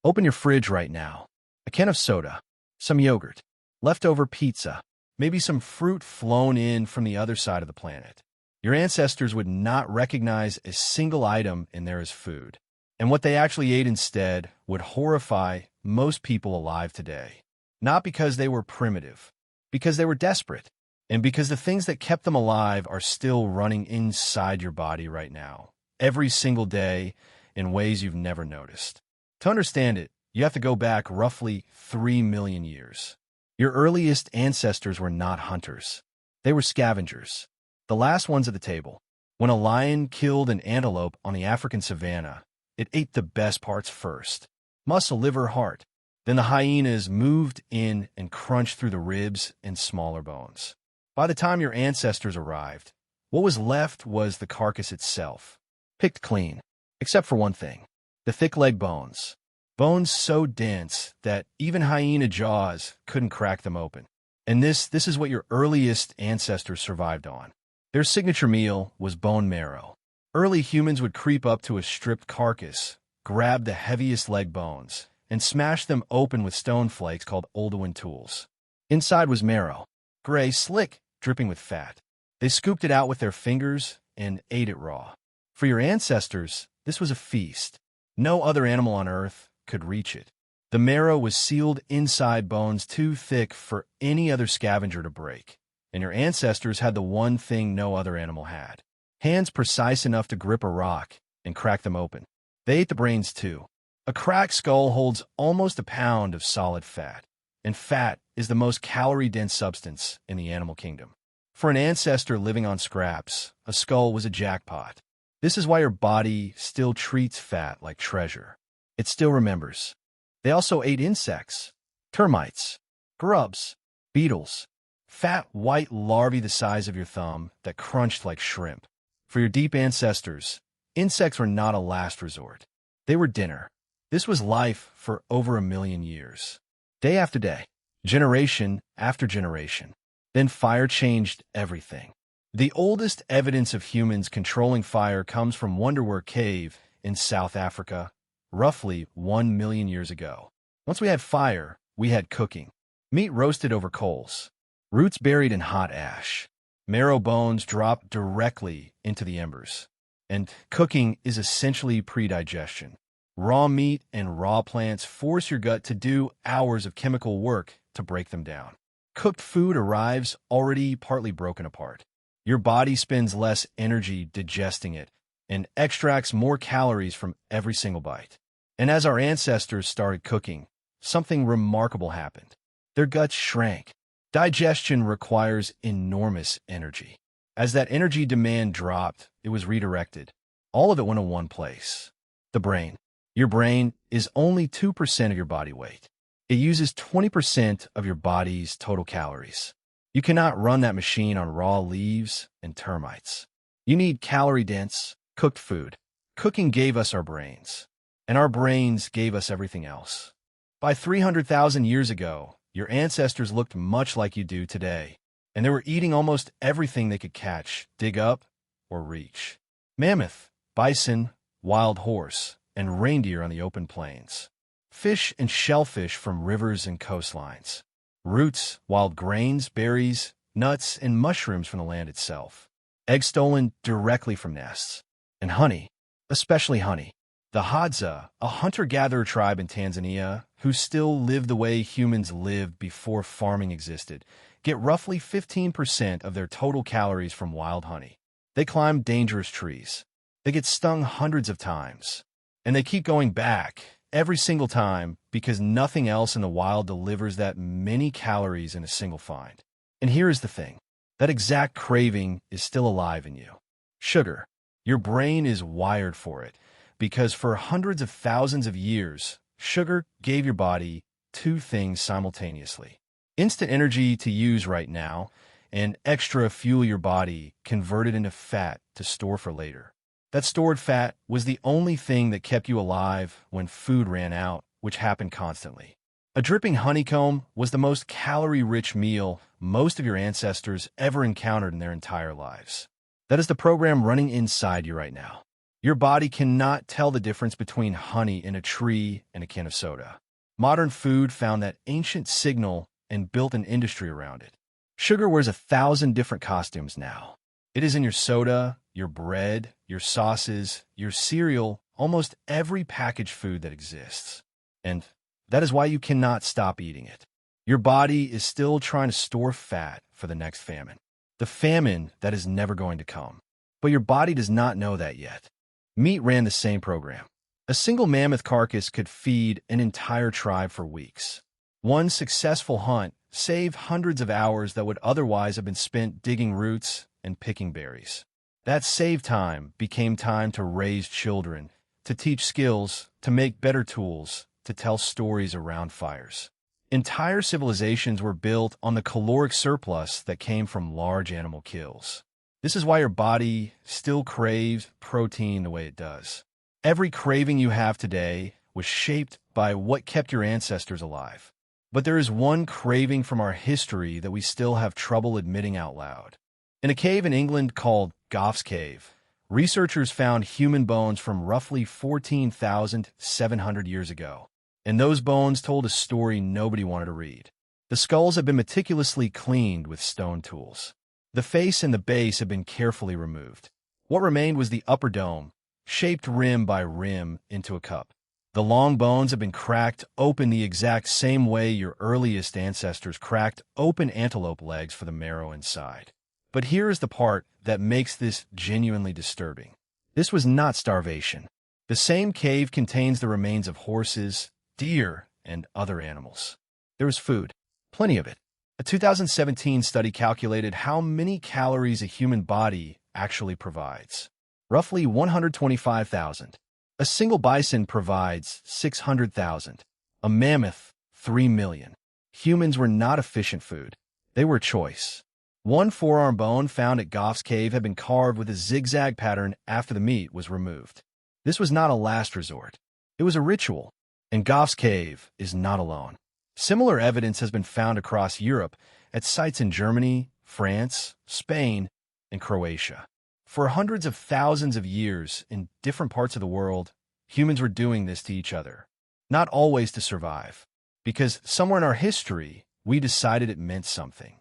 Open your fridge right now. A can of soda, some yogurt, leftover pizza, maybe some fruit flown in from the other side of the planet. Your ancestors would not recognize a single item in there as food. And what they actually ate instead would horrify most people alive today. Not because they were primitive, because they were desperate, and because the things that kept them alive are still running inside your body right now, every single day, in ways you've never noticed. To understand it, you have to go back roughly 3 million years. Your earliest ancestors were not hunters. They were scavengers, the last ones at the table. When a lion killed an antelope on the African savanna, it ate the best parts first, muscle, liver, heart. Then the hyenas moved in and crunched through the ribs and smaller bones. By the time your ancestors arrived, what was left was the carcass itself, picked clean, except for one thing: the thick leg bones. Bones so dense that even hyena jaws couldn't crack them open. And this is what your earliest ancestors survived on. Their signature meal was bone marrow. Early humans would creep up to a stripped carcass, grab the heaviest leg bones, and smash them open with stone flakes called Oldowan tools. Inside was marrow, gray, slick, dripping with fat. They scooped it out with their fingers and ate it raw. For your ancestors, this was a feast. No other animal on Earth could reach it. The marrow was sealed inside bones too thick for any other scavenger to break. And your ancestors had the one thing no other animal had: hands precise enough to grip a rock and crack them open. They ate the brains too. A cracked skull holds almost a pound of solid fat, and fat is the most calorie-dense substance in the animal kingdom. For an ancestor living on scraps, a skull was a jackpot. This is why your body still treats fat like treasure. It still remembers. They also ate insects, termites, grubs, beetles, fat white larvae the size of your thumb that crunched like shrimp. For your deep ancestors, insects were not a last resort. They were dinner. This was life for over 1 million years. Day after day, generation after generation. Then fire changed everything. The oldest evidence of humans controlling fire comes from Wonderwerk Cave in South Africa, roughly 1 million years ago. Once we had fire, we had cooking. Meat roasted over coals, roots buried in hot ash, marrow bones dropped directly into the embers. And cooking is essentially pre-digestion. Raw meat and raw plants force your gut to do hours of chemical work to break them down. Cooked food arrives already partly broken apart. Your body spends less energy digesting it and extracts more calories from every single bite. And as our ancestors started cooking, something remarkable happened. Their guts shrank. Digestion requires enormous energy. As that energy demand dropped, it was redirected. All of it went to one place: the brain. Your brain is only 2% of your body weight. It uses 20% of your body's total calories. You cannot run that machine on raw leaves and termites. You need calorie-dense, cooked food. Cooking gave us our brains, and our brains gave us everything else. By 300,000 years ago, your ancestors looked much like you do today, and they were eating almost everything they could catch, dig up, or reach. Mammoth, bison, wild horse, and reindeer on the open plains. Fish and shellfish from rivers and coastlines. Roots, wild grains, berries, nuts, and mushrooms from the land itself. Eggs stolen directly from nests. And honey, especially honey. The Hadza, a hunter-gatherer tribe in Tanzania, who still live the way humans lived before farming existed, get roughly 15% of their total calories from wild honey. They climb dangerous trees. They get stung hundreds of times. And they keep going back every single time because nothing else in the wild delivers that many calories in a single find. And here is the thing: that exact craving is still alive in you. Sugar. Your brain is wired for it because for hundreds of thousands of years, sugar gave your body two things simultaneously: instant energy to use right now and extra fuel your body converted into fat to store for later. That stored fat was the only thing that kept you alive when food ran out, which happened constantly. A dripping honeycomb was the most calorie-rich meal most of your ancestors ever encountered in their entire lives. That is the program running inside you right now. Your body cannot tell the difference between honey in a tree and a can of soda. Modern food found that ancient signal and built an industry around it. Sugar wears 1,000 different costumes now. It is in your soda, your bread, your sauces, your cereal, almost every packaged food that exists. And that is why you cannot stop eating it. Your body is still trying to store fat for the next famine. The famine that is never going to come. But your body does not know that yet. Meat ran the same program. A single mammoth carcass could feed an entire tribe for weeks. One successful hunt saved hundreds of hours that would otherwise have been spent digging roots and picking berries. That saved time became time to raise children, to teach skills, to make better tools, to tell stories around fires. Entire civilizations were built on the caloric surplus that came from large animal kills. This is why your body still craves protein the way it does. Every craving you have today was shaped by what kept your ancestors alive. But there is one craving from our history that we still have trouble admitting out loud. In a cave in England called Gough's Cave, researchers found human bones from roughly 14,700 years ago. And those bones told a story nobody wanted to read. The skulls had been meticulously cleaned with stone tools. The face and the base had been carefully removed. What remained was the upper dome, shaped rim by rim into a cup. The long bones had been cracked open the exact same way your earliest ancestors cracked open antelope legs for the marrow inside. But here is the part that makes this genuinely disturbing. This was not starvation. The same cave contains the remains of horses, deer, and other animals. There was food, plenty of it. A 2017 study calculated how many calories a human body actually provides. Roughly 125,000. A single bison provides 600,000. A mammoth, 3 million. Humans were not efficient food. They were choice. One forearm bone found at Gough's Cave had been carved with a zigzag pattern after the meat was removed. This was not a last resort. It was a ritual. And Gough's Cave is not alone. Similar evidence has been found across Europe at sites in Germany, France, Spain, and Croatia. For hundreds of thousands of years in different parts of the world, humans were doing this to each other. Not always to survive, because somewhere in our history, we decided it meant something.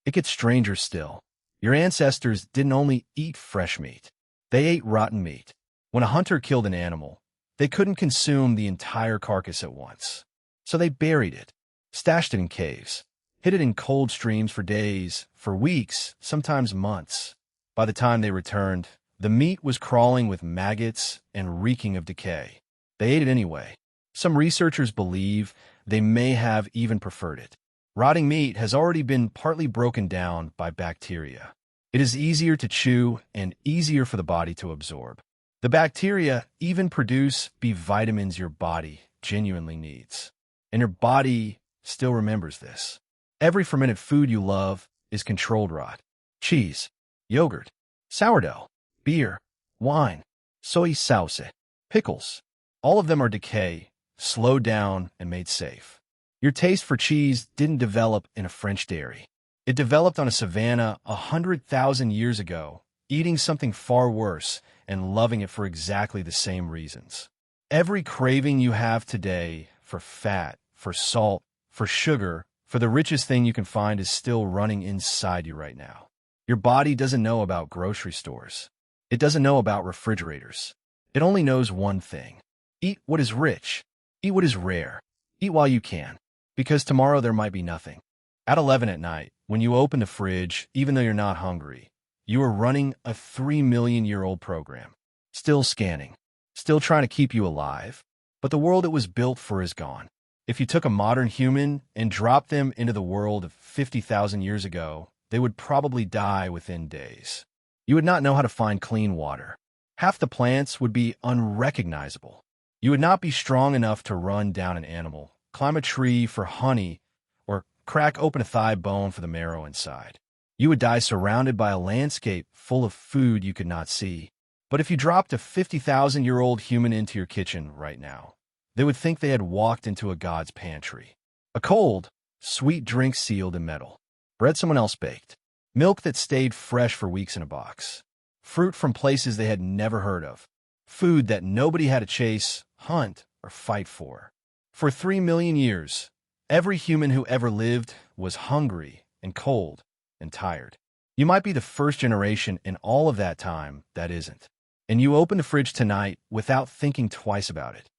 It gets stranger still. Your ancestors didn't only eat fresh meat. They ate rotten meat. When a hunter killed an animal, they couldn't consume the entire carcass at once. So they buried it, stashed it in caves, hid it in cold streams for days, for weeks, sometimes months. By the time they returned, the meat was crawling with maggots and reeking of decay. They ate it anyway. Some researchers believe they may have even preferred it. Rotting meat has already been partly broken down by bacteria. It is easier to chew and easier for the body to absorb. The bacteria even produce B vitamins your body genuinely needs. And your body still remembers this. Every fermented food you love is controlled rot. Cheese, yogurt, sourdough, beer, wine, soy sauce, pickles. All of them are decay, slowed down, and made safe. Your taste for cheese didn't develop in a French dairy. It developed on a savanna 100,000 years ago, eating something far worse and loving it for exactly the same reasons. Every craving you have today for fat, for salt, for sugar, for the richest thing you can find is still running inside you right now. Your body doesn't know about grocery stores. It doesn't know about refrigerators. It only knows one thing. Eat what is rich. Eat what is rare. Eat while you can, because tomorrow there might be nothing. At 11 at night, when you open the fridge, even though you're not hungry, you are running a 3 million-year-old program. Still scanning. Still trying to keep you alive. But the world it was built for is gone. If you took a modern human and dropped them into the world of 50,000 years ago, they would probably die within days. You would not know how to find clean water. Half the plants would be unrecognizable. You would not be strong enough to run down an animal, climb a tree for honey, or crack open a thigh bone for the marrow inside. You would die surrounded by a landscape full of food you could not see. But if you dropped a 50,000-year-old human into your kitchen right now, they would think they had walked into a god's pantry. A cold, sweet drink sealed in metal. Bread someone else baked. Milk that stayed fresh for weeks in a box. Fruit from places they had never heard of. Food that nobody had to chase, hunt, or fight for. For 3 million years, every human who ever lived was hungry and cold and tired. You might be the first generation in all of that time that isn't. And you open the fridge tonight without thinking twice about it.